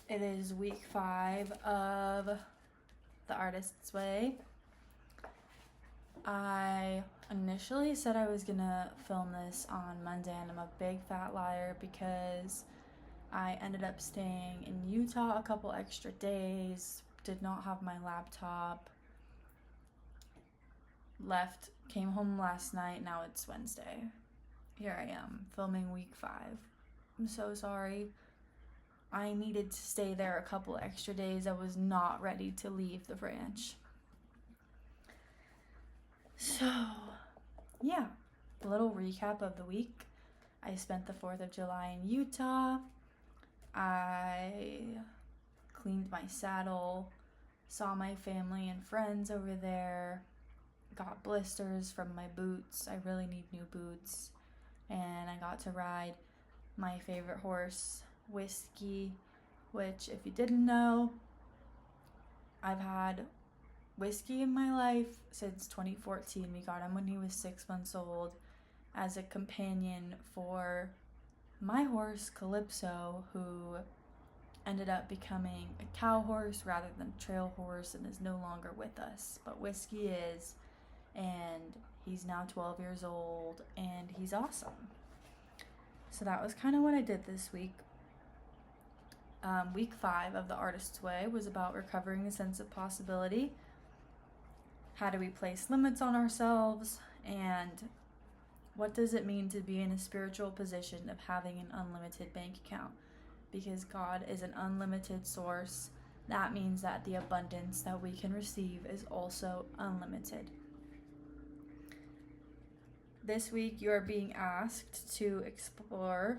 It is week 5 of The Artist's Way. I initially said I was gonna film this on Monday, and I'm a big fat liar because I ended up staying in Utah a couple extra days, did not have my laptop, left, came home last night. Now it's Wednesday. Here I am filming week 5. I'm so sorry. I needed to stay there a couple extra days. I was not ready to leave the ranch. So, yeah, a little recap of the week. I spent the 4th of July in Utah. I cleaned my saddle, saw my family and friends over there, got blisters from my boots. I really need new boots. And I got to ride my favorite horse, Whiskey, which, if you didn't know, I've had Whiskey in my life since 2014. We got him when he was 6 months old as a companion for my horse, Calypso, who ended up becoming a cow horse rather than a trail horse and is no longer with us. But Whiskey is, and he's now 12 years old, and he's awesome. So that was kind of what I did this week. Week 5 of The Artist's Way was about recovering a sense of possibility. How do we place limits on ourselves? And what does it mean to be in a spiritual position of having an unlimited bank account? Because God is an unlimited source. That means that the abundance that we can receive is also unlimited. This week, you are being asked to explore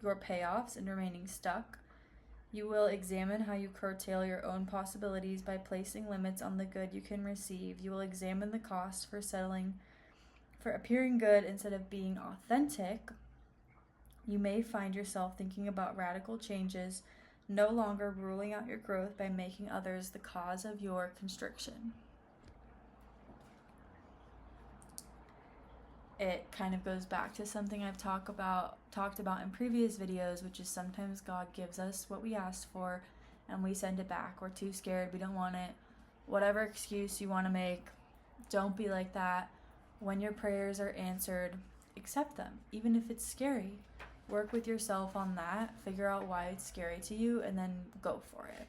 your payoffs and remaining stuck. You will examine how you curtail your own possibilities by placing limits on the good you can receive. You will examine the cost for settling for appearing good instead of being authentic. You may find yourself thinking about radical changes, no longer ruling out your growth by making others the cause of your constriction. It kind of goes back to something I've talked about in previous videos, which is sometimes God gives us what we asked for and we send it back. We're too scared, we don't want it. Whatever excuse you want to make, don't be like that. When your prayers are answered, accept them, even if it's scary. Work with yourself on that, figure out why it's scary to you, and then go for it.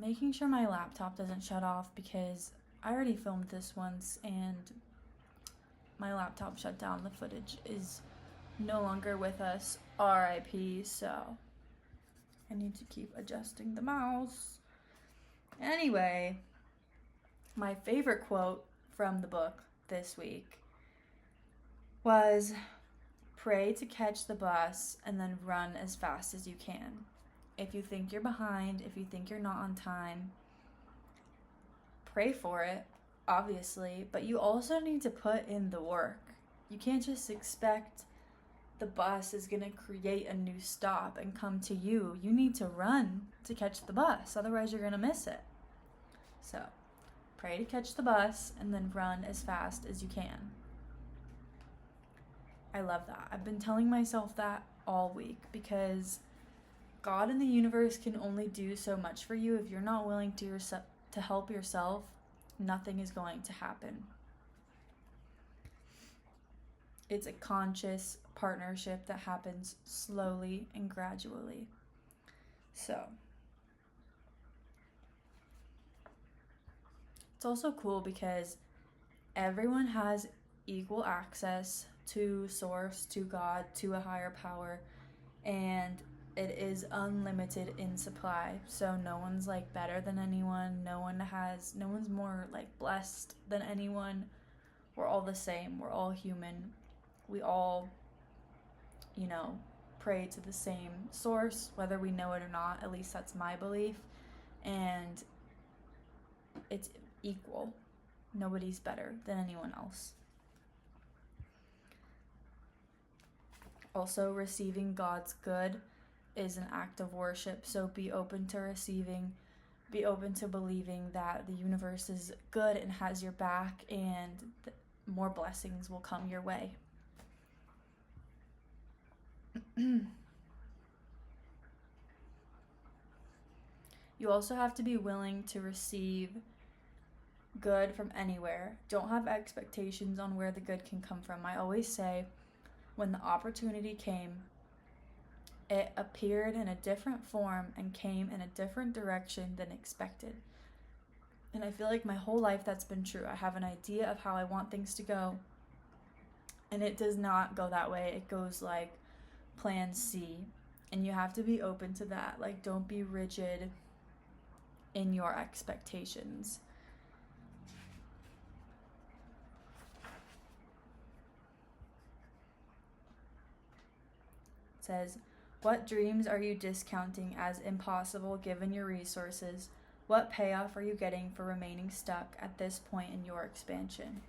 Making sure my laptop doesn't shut off, because I already filmed this once and my laptop shut down. The footage is no longer with us, RIP, so I need to keep adjusting the mouse. Anyway, my favorite quote from the book this week was, "Pray to catch the bus and then run as fast as you can. If you think you're behind, if you think you're not on time, pray for it, obviously, but you also need to put in the work. You can't just expect the bus is going to create a new stop and come to you. You need to run to catch the bus, otherwise you're going to miss it. So, pray to catch the bus and then run as fast as you can." I love that. I've been telling myself that all week because God and the universe can only do so much for you. If you're not willing to help yourself, nothing is going to happen. It's a conscious partnership that happens slowly and gradually. So, it's also cool because everyone has equal access to Source, to God, to a higher power, and it is unlimited in supply. So no one's like better than anyone. No one's more like blessed than anyone. We're all the same. We're all human. We all, pray to the same source, whether we know it or not. At least that's my belief. And it's equal. Nobody's better than anyone else. Also, receiving God's good is an act of worship. So be open to receiving, be open to believing that the universe is good and has your back, and more blessings will come your way. You also have to be willing to receive good from anywhere. Don't have expectations on where the good can come from. I always say, when the opportunity came, it appeared in a different form and came in a different direction than expected. And I feel like my whole life that's been true. I have an idea of how I want things to go, and it does not go that way. It goes like plan C, and you have to be open to that. Like, don't be rigid in your expectations. It says, what dreams are you discounting as impossible given your resources? What payoff are you getting for remaining stuck at this point in your expansion?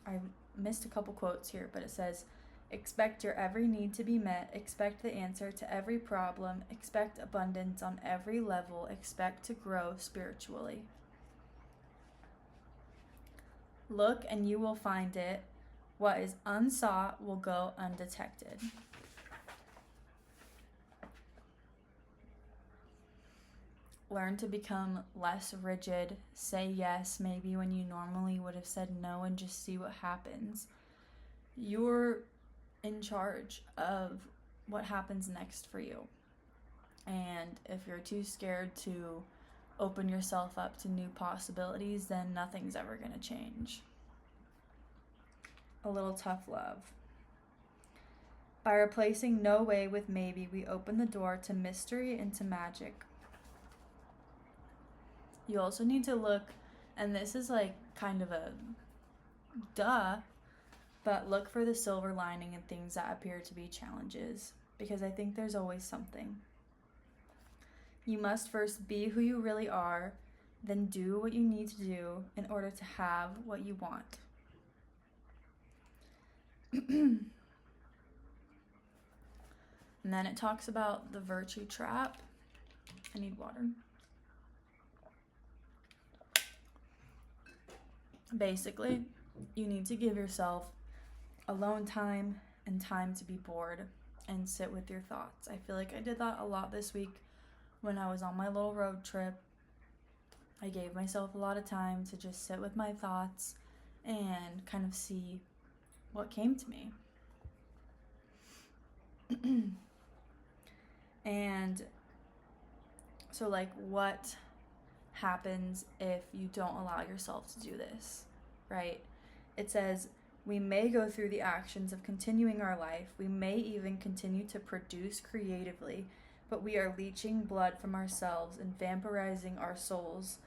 I missed a couple quotes here, but it says, expect your every need to be met, expect the answer to every problem, expect abundance on every level, expect to grow spiritually. Look and you will find it. What is unsought will go undetected. Learn to become less rigid. Say yes maybe when you normally would have said no, and just see what happens. You're in charge of what happens next for you. And if you're too scared to open yourself up to new possibilities, then nothing's ever going to change. A little tough love. By replacing no way with maybe, we open the door to mystery and to magic. You also need to look, and this is like kind of a duh, but look for the silver lining in things that appear to be challenges, because I think there's always something. You must first be who you really are, then do what you need to do in order to have what you want. And then it talks about the virtue trap. I need water. Basically, you need to give yourself alone time and time to be bored and sit with your thoughts. I feel like I did that a lot this week when I was on my little road trip. I gave myself a lot of time to just sit with my thoughts and kind of see what came to me. And so, like, what happens if you don't allow yourself to do this, right? It says, we may go through the actions of continuing our life. We may even continue to produce creatively, but we are leeching blood from ourselves and vampirizing our souls.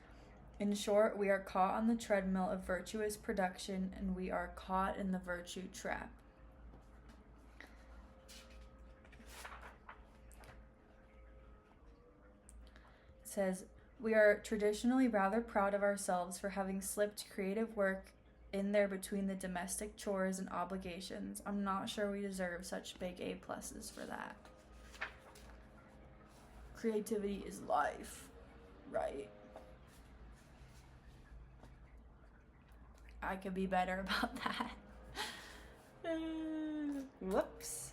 In short, we are caught on the treadmill of virtuous production, and we are caught in the virtue trap. It says, we are traditionally rather proud of ourselves for having slipped creative work in there between the domestic chores and obligations. I'm not sure we deserve such big A pluses for that. Creativity is life, right? I could be better about that. Whoops.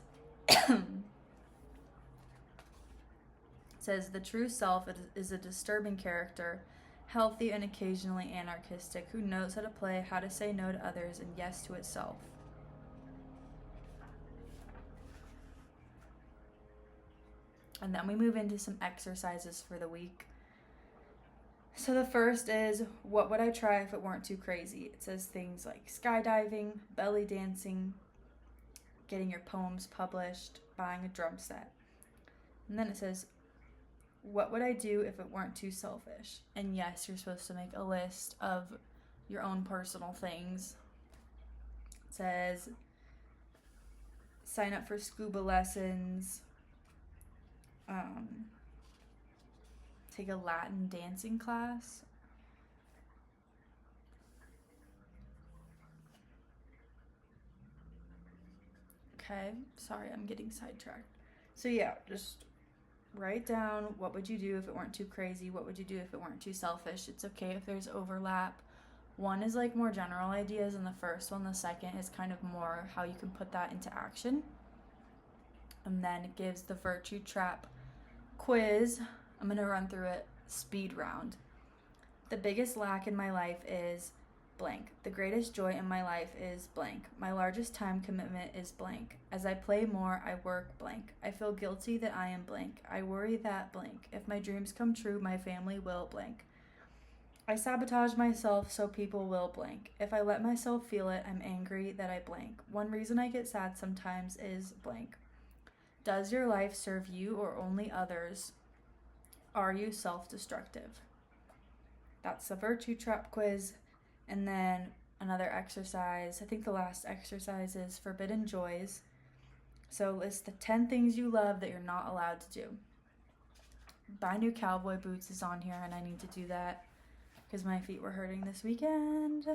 It says, the true self is a disturbing character, healthy and occasionally anarchistic, who knows how to play, how to say no to others, and yes to itself. And then we move into some exercises for the week. So the first is, what would I try if it weren't too crazy? It says things like skydiving, belly dancing, getting your poems published, buying a drum set. And then it says, what would I do if it weren't too selfish? And yes, you're supposed to make a list of your own personal things. It says, sign up for scuba lessons, take a Latin dancing class. Okay, sorry, I'm getting sidetracked. So yeah, just write down, what would you do if it weren't too crazy? What would you do if it weren't too selfish? It's okay if there's overlap One is like more general ideas, and the first one, the second, is kind of more how you can put that into action. And then it gives the virtue trap quiz. I'm going to run through it speed round. The biggest lack in my life is blank. The greatest joy in my life is blank. My largest time commitment is blank. As I play more, I work blank. I feel guilty that I am blank. I worry that blank. If my dreams come true, my family will blank. I sabotage myself so people will blank. If I let myself feel it, I'm angry that I blank. One reason I get sad sometimes is blank. Does your life serve you or only others? Are you self-destructive? That's the virtue trap quiz. And then another exercise. I think the last exercise is forbidden joys. So list the 10 things you love that you're not allowed to do. Buy new cowboy boots is on here, and I need to do that because my feet were hurting this weekend.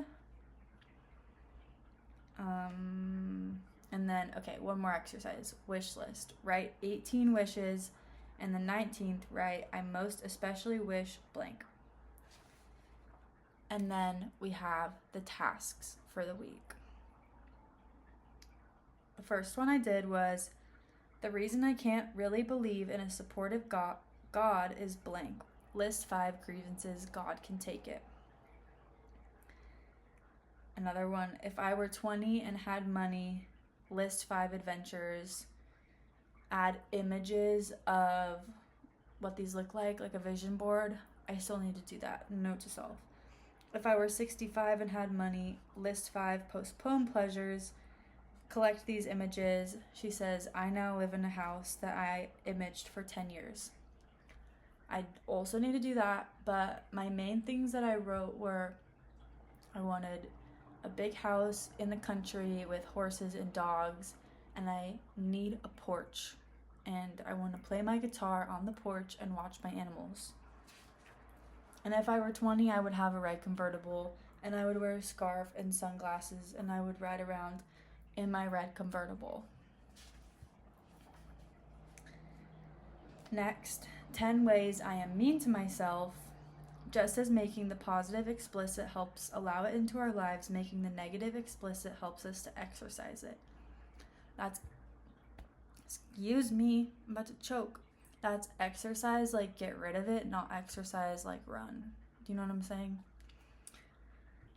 And then, okay, one more exercise. Wish list. Write 18 wishes, and the 19th, write, I most especially wish blank. And then we have the tasks for the week. The first one I did was, the reason I can't really believe in a supportive God is blank. List 5 grievances, God can take it. Another one, if I were 20 and had money, list 5 adventures. Add images of what these look like a vision board. I still need to do that. Note to self. If I were 65 and had money, list 5 postponed pleasures. Collect these images. She says, I now live in a house that I imaged for 10 years. I also need to do that, but my main things that I wrote were, I wanted a big house in the country with horses and dogs, and I need a porch, and I want to play my guitar on the porch and watch my animals. And if I were 20, I would have a red convertible, and I would wear a scarf and sunglasses, and I would ride around in my red convertible. Next, 10 ways I am mean to myself. Just as making the positive explicit helps allow it into our lives, making the negative explicit helps us to exercise it. That's, excuse me, I'm about to choke. That's exercise, like get rid of it, not exercise like run. Do you know what I'm saying?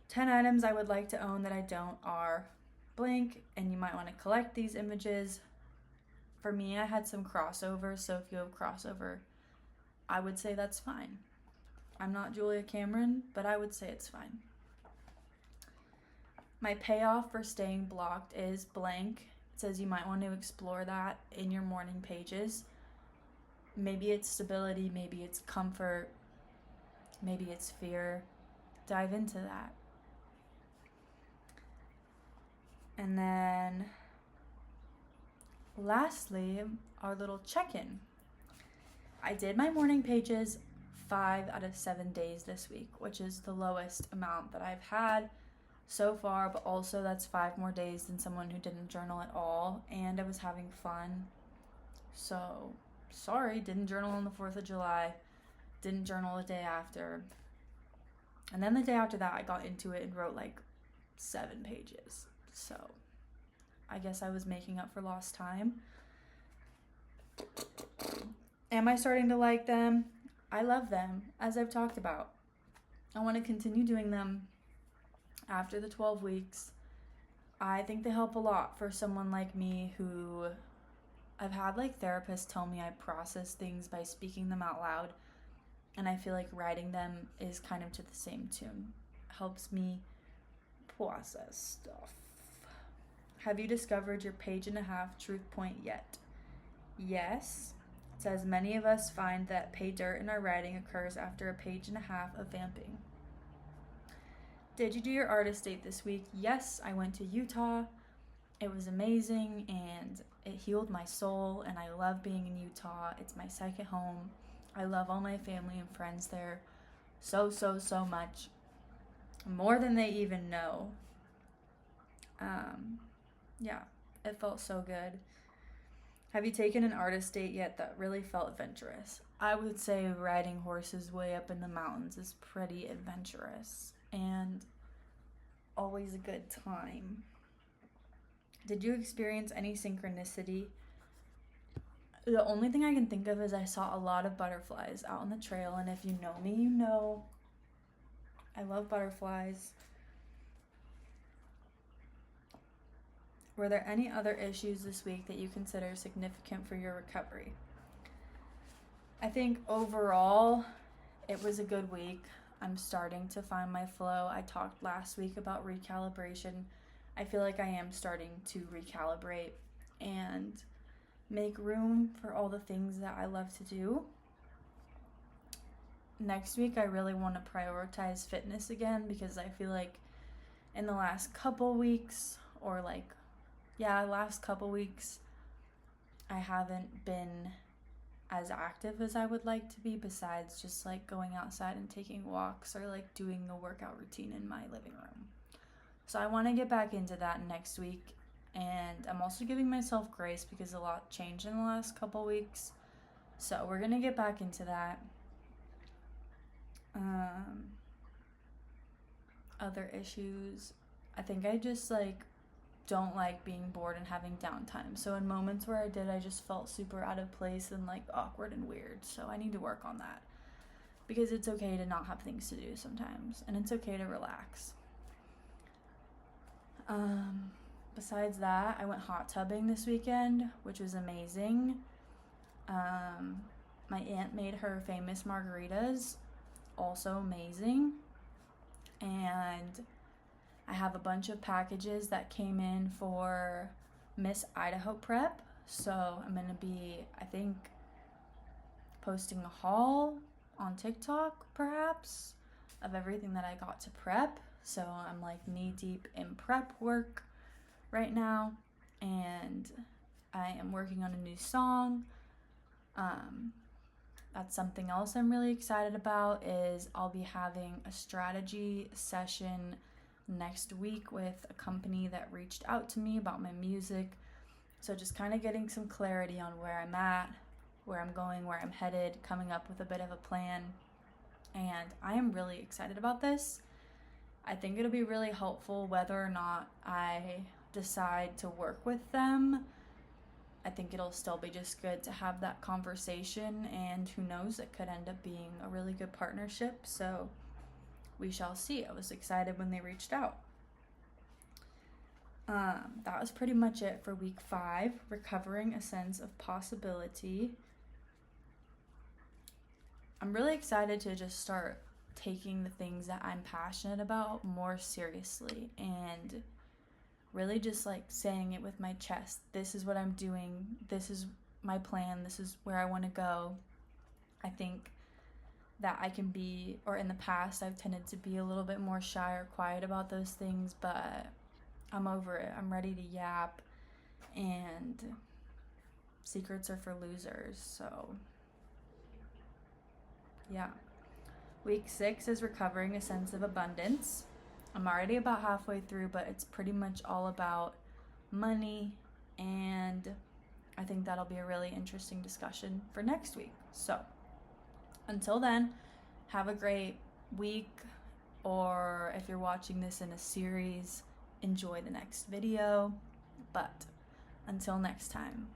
10 items I would like to own that I don't are blank, and you might want to collect these images. For me, I had some crossover, so if you have crossover, I would say that's fine. I'm not Julia Cameron, but I would say it's fine. My payoff for staying blocked is blank. It says you might want to explore that in your morning pages. Maybe it's stability, maybe it's comfort, maybe it's fear. Dive into that. And then lastly, our little check-in. I did my morning pages 5 out of 7 days this week, which is the lowest amount that I've had so far, but also that's 5 more days than someone who didn't journal at all, and I was having fun. So, sorry, didn't journal on the 4th of July, didn't journal the day after. And then the day after that, I got into it and wrote like 7 pages. So, I guess I was making up for lost time. Am I starting to like them? I love them, as I've talked about. I want to continue doing them after the 12 weeks. I think they help a lot for someone like me who I've had like therapists tell me I process things by speaking them out loud, and I feel like writing them is kind of to the same tune. Helps me process stuff. Have you discovered your 1.5-page truth point yet? Yes. It says many of us find that pay dirt in our writing occurs after 1.5 pages of vamping. Did you do your artist date this week? Yes, I went to Utah. It was amazing and it healed my soul, and I love being in Utah. It's my second home. I love all my family and friends there so much. More than they even know. Yeah, it felt so good. Have you taken an artist date yet that really felt adventurous? I would say riding horses way up in the mountains is pretty adventurous. And always a good time. Did you experience any synchronicity? The only thing I can think of is I saw a lot of butterflies out on the trail, and if you know me, you know I love butterflies. Were there any other issues this week that you consider significant for your recovery? I think overall it was a good week. I'm starting to find my flow. I talked last week about recalibration. I feel like I am starting to recalibrate and make room for all the things that I love to do. Next week, I really want to prioritize fitness again because I feel like in the last couple weeks, last couple weeks, I haven't been as active as I would like to be, besides just like going outside and taking walks or like doing the workout routine in my living room. So I want to get back into that next week, and I'm also giving myself grace because a lot changed in the last couple weeks. So we're gonna get back into that. Other issues, I think I just don't like being bored and having downtime. So in moments where I did, I just felt super out of place and awkward and weird. So I need to work on that because it's okay to not have things to do sometimes, and it's okay to relax. Besides that, I went hot tubbing this weekend, which was amazing. My aunt made her famous margaritas, also amazing. And I have a bunch of packages that came in for Miss Idaho Prep. So I'm going to be, I think, posting a haul on TikTok, perhaps, of everything that I got to prep. So I'm knee deep in prep work right now. And I am working on a new song. That's something else I'm really excited about, is I'll be having a strategy session next week with a company that reached out to me about my music. So just kind of getting some clarity on where I'm at, where I'm going, where I'm headed, coming up with a bit of a plan. And I am really excited about this. I think it'll be really helpful whether or not I decide to work with them. I think it'll still be just good to have that conversation, and who knows, it could end up being a really good partnership. So we shall see. I was excited when they reached out. That was pretty much it for week 5, recovering a sense of possibility. I'm really excited to just start taking the things that I'm passionate about more seriously, and really just saying it with my chest. This is what I'm doing. This is my plan. This is where I want to go. I think that I can be, or in the past, I've tended to be a little bit more shy or quiet about those things, but I'm over it. I'm ready to yap, and secrets are for losers. So yeah. Week 6 is recovering a sense of abundance. I'm already about halfway through, but it's pretty much all about money, and I think that'll be a really interesting discussion for next week. So until then, have a great week, or if you're watching this in a series, enjoy the next video. But until next time.